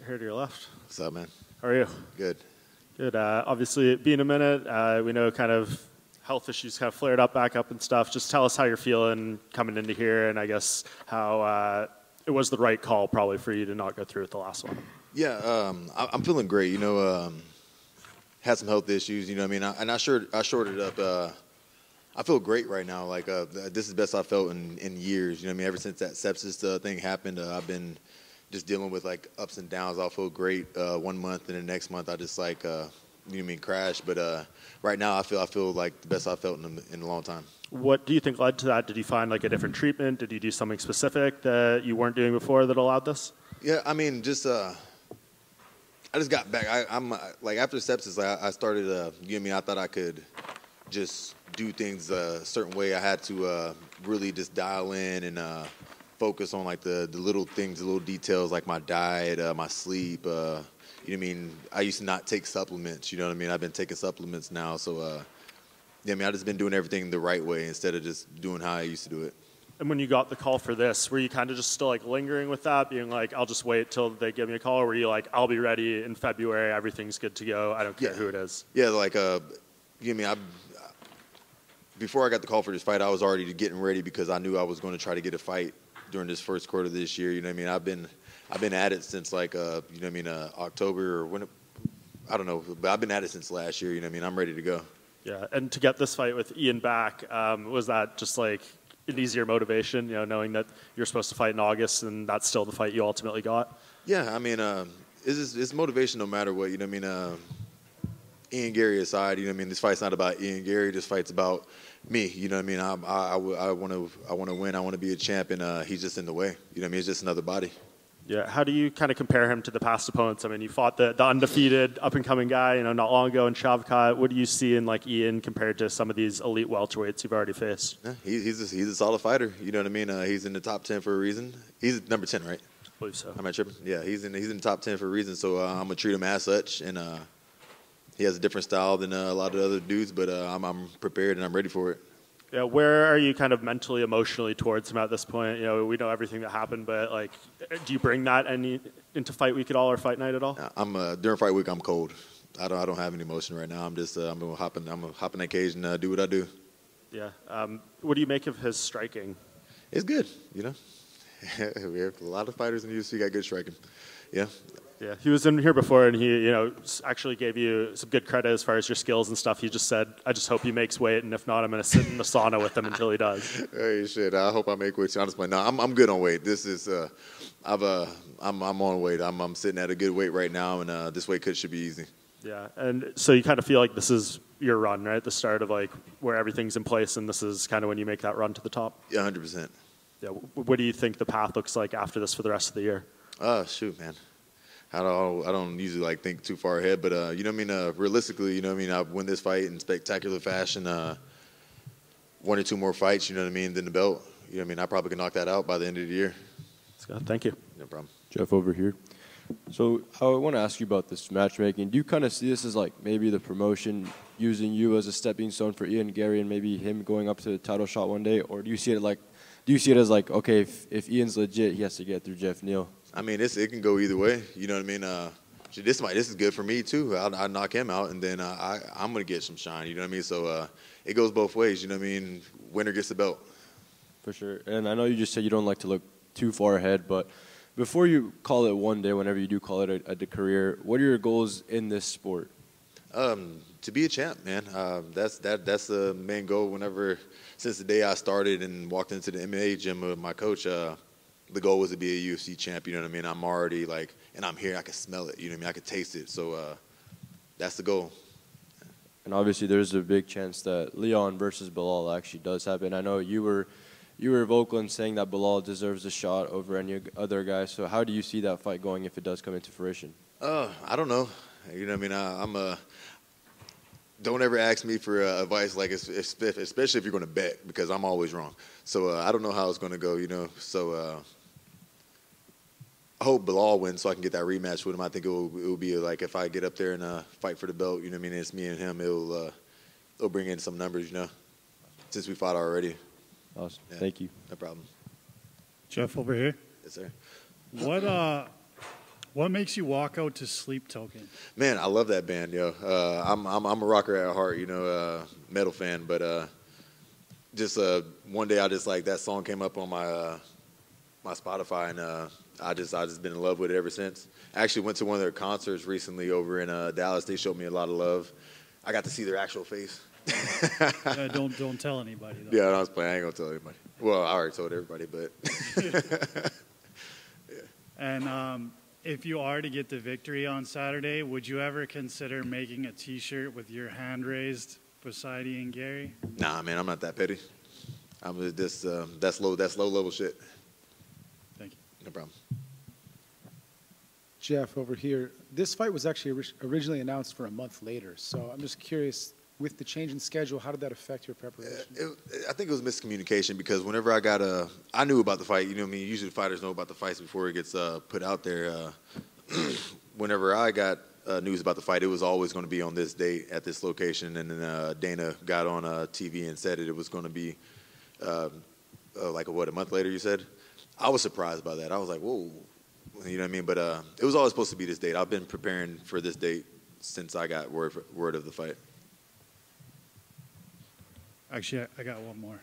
here to your left. What's up, man? How are you? Good. Good. Obviously, being a minute, we know kind of health issues kind of flared up, back up and stuff. Just tell us how you're feeling coming into here, and I guess how it was the right call probably for you to not go through with the last one. Yeah, I'm feeling great. You know, had some health issues. You know what I mean? I shorted up. I feel great right now. Like this is the best I've felt in years. You know what I mean? Ever since that sepsis thing happened, I've been just dealing with like ups and downs. I'll feel great 1 month, and the next month I just like you know what I mean, crash. But right now I feel like the best I've felt in a long time. What do you think led to that? Did you find like a different treatment? Did you do something specific that you weren't doing before that allowed this? Yeah, I mean, just I just got back. I'm like after sepsis, I started. You know what I mean? I thought I could just do things a certain way. I had to really just dial in and focus on like the little things, the little details, like my diet, my sleep. You know what I mean? I used to not take supplements. You know what I mean? I've been taking supplements now, so yeah, I mean, I've just been doing everything the right way instead of just doing how I used to do it. And when you got the call for this, were you kind of just still like lingering with that, being like, I'll just wait till they give me a call, or were you like, I'll be ready in February, everything's good to go, I don't care who it is? Yeah, like, you know what I mean? Before I got the call for this fight, I was already getting ready because I knew I was going to try to get a fight during this first quarter of this year. You know what I mean? I've been at it since like, you know what I mean, October or when, I don't know, but I've been at it since last year. You know what I mean? I'm ready to go. Yeah, and to get this fight with Ian back, was that just like an easier motivation, you know, knowing that you're supposed to fight in August and that's still the fight you ultimately got? Yeah, I mean, it's motivation no matter what. You know what I mean? Ian Garry aside, you know what I mean? This fight's not about Ian Garry. This fight's about me. You know what I mean? I want to win. I want to be a champ, and he's just in the way. You know what I mean? It's just another body. Yeah. How do you kind of compare him to the past opponents? I mean, you fought the undefeated up-and-coming guy, you know, not long ago in Shavkat. What do you see in like Ian compared to some of these elite welterweights you've already faced? Yeah, he's a solid fighter. You know what I mean? He's in the top 10 for a reason. He's number 10, right? I believe so. Am I tripping? Yeah, he's in the top 10 for a reason. So I'm gonna treat him as such, and he has a different style than a lot of the other dudes. But I'm prepared and I'm ready for it. Yeah, where are you kind of mentally, emotionally towards him at this point? You know, we know everything that happened, but like, do you bring that into fight week at all or fight night at all? During fight week, I'm cold. I don't have any emotion right now. I'm just I'm gonna hop in that cage and do what I do. Yeah. What do you make of his striking? It's good. You know, we have a lot of fighters in the UFC got good striking. Yeah. Yeah, he was in here before, and he, you know, actually gave you some good credit as far as your skills and stuff. He just said, "I just hope he makes weight, and if not, I'm going to sit in the sauna with him until he does." Hey, shit! I hope I make weight. Honestly, no, I'm good on weight. This is, I'm on weight. I'm sitting at a good weight right now, and this weight cut should be easy. Yeah, and so you kind of feel like this is your run, right? The start of like where everything's in place, and this is kind of when you make that run to the top. Yeah, 100%. Yeah. What do you think the path looks like after this for the rest of the year? Shoot, man. I don't usually like think too far ahead, but you know what I mean. Realistically, you know what I mean. I win this fight in spectacular fashion. 1 or 2 more fights, you know what I mean, than the belt. You know what I mean. I probably can knock that out by the end of the year. Scott, thank you. No problem. Geoff over here. So I want to ask you about this matchmaking. Do you kind of see this as like maybe the promotion using you as a stepping stone for Ian Garry and maybe him going up to the title shot one day, or do you see it as like okay, if Ian's legit, he has to get through Geoff Neal? I mean, it can go either way. You know what I mean? This is good for me, too. I'll knock him out, and then I'm going to get some shine. You know what I mean? So it goes both ways. You know what I mean? Winner gets the belt. For sure. And I know you just said you don't like to look too far ahead, but before you call it one day, whenever you do call it a career, what are your goals in this sport? To be a champ, man. That's the main goal. Since the day I started and walked into the MMA gym with my coach, the goal was to be a UFC champ, you know what I mean? I'm already like, and I'm here, I can smell it, you know what I mean? I can taste it, so that's the goal. And obviously there's a big chance that Leon versus Bilal actually does happen. I know you were vocal in saying that Bilal deserves a shot over any other guy, so how do you see that fight going if it does come into fruition? I don't know. You know what I mean? Don't ever ask me for advice, like especially if you're going to bet, because I'm always wrong. So I don't know how it's going to go, you know. So I hope Bilal wins so I can get that rematch with him. I think it will be like if I get up there and fight for the belt, you know what I mean? It's me and him. It'll bring in some numbers, you know, since we fought already. Awesome. Yeah, thank you. No problem. Geoff over here. Yes, sir. What makes you walk out to Sleep Token? Man, I love that band, yo. I'm a rocker at heart, metal fan, but just one day I just like that song came up on my my Spotify, and I just been in love with it ever since. I actually went to one of their concerts recently over in Dallas. They showed me a lot of love. I got to see their actual face. Yeah, don't tell anybody though. Yeah, I was playing. I ain't gonna tell anybody. Well, I already told everybody, but yeah. And if you are to get the victory on Saturday, would you ever consider making a T-shirt with your hand raised beside Ian Garry? Nah, man, I'm not that petty. I'm just that's low level shit. Thank you. No problem. Geoff, over here, this fight was actually originally announced for a month later. So I'm just curious, with the change in schedule, how did that affect your preparation? I think it was miscommunication because whenever I knew about the fight. You know what I mean? Usually fighters know about the fights before it gets put out there. Whenever I got news about the fight, it was always going to be on this date at this location. And then Dana got on TV and said it was going to be like a month later, you said? I was surprised by that. I was like, whoa. You know what I mean? But it was always supposed to be this date. I've been preparing for this date since I got word of the fight. Actually, I got one more.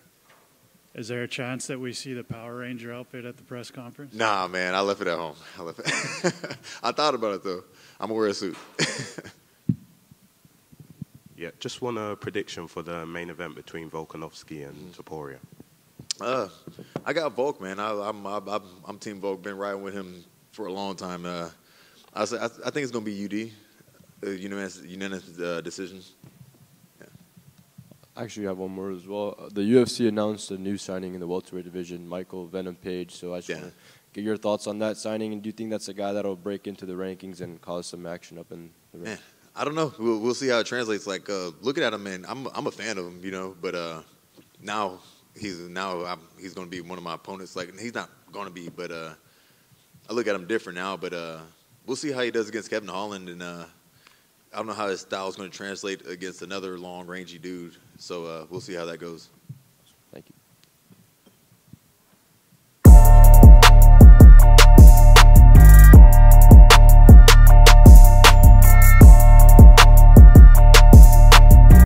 Is there a chance that we see the Power Ranger outfit at the press conference? Nah, man. I left it at home. I thought about it, though. I'm going to wear a suit. Yeah, just want a prediction for the main event between Volkanovski and Topuria. I got Volk, man. I'm Team Volk. Been riding with him for a long time. I think it's going to be UD, unanimous decision. Yeah. I actually have one more as well. The UFC announced a new signing in the welterweight division, Michael Venom Page. So I just want to get your thoughts on that signing. And do you think that's a guy that'll break into the rankings and cause some action up in the ring? Man, I don't know. We'll see how it translates. Like looking at him, man, I'm a fan of him, but now he's going to be one of my opponents. Like he's not going to be, but I look at him different now. But we'll see how he does against Kevin Holland, and I don't know how his style is going to translate against another long, rangy dude. So we'll see how that goes.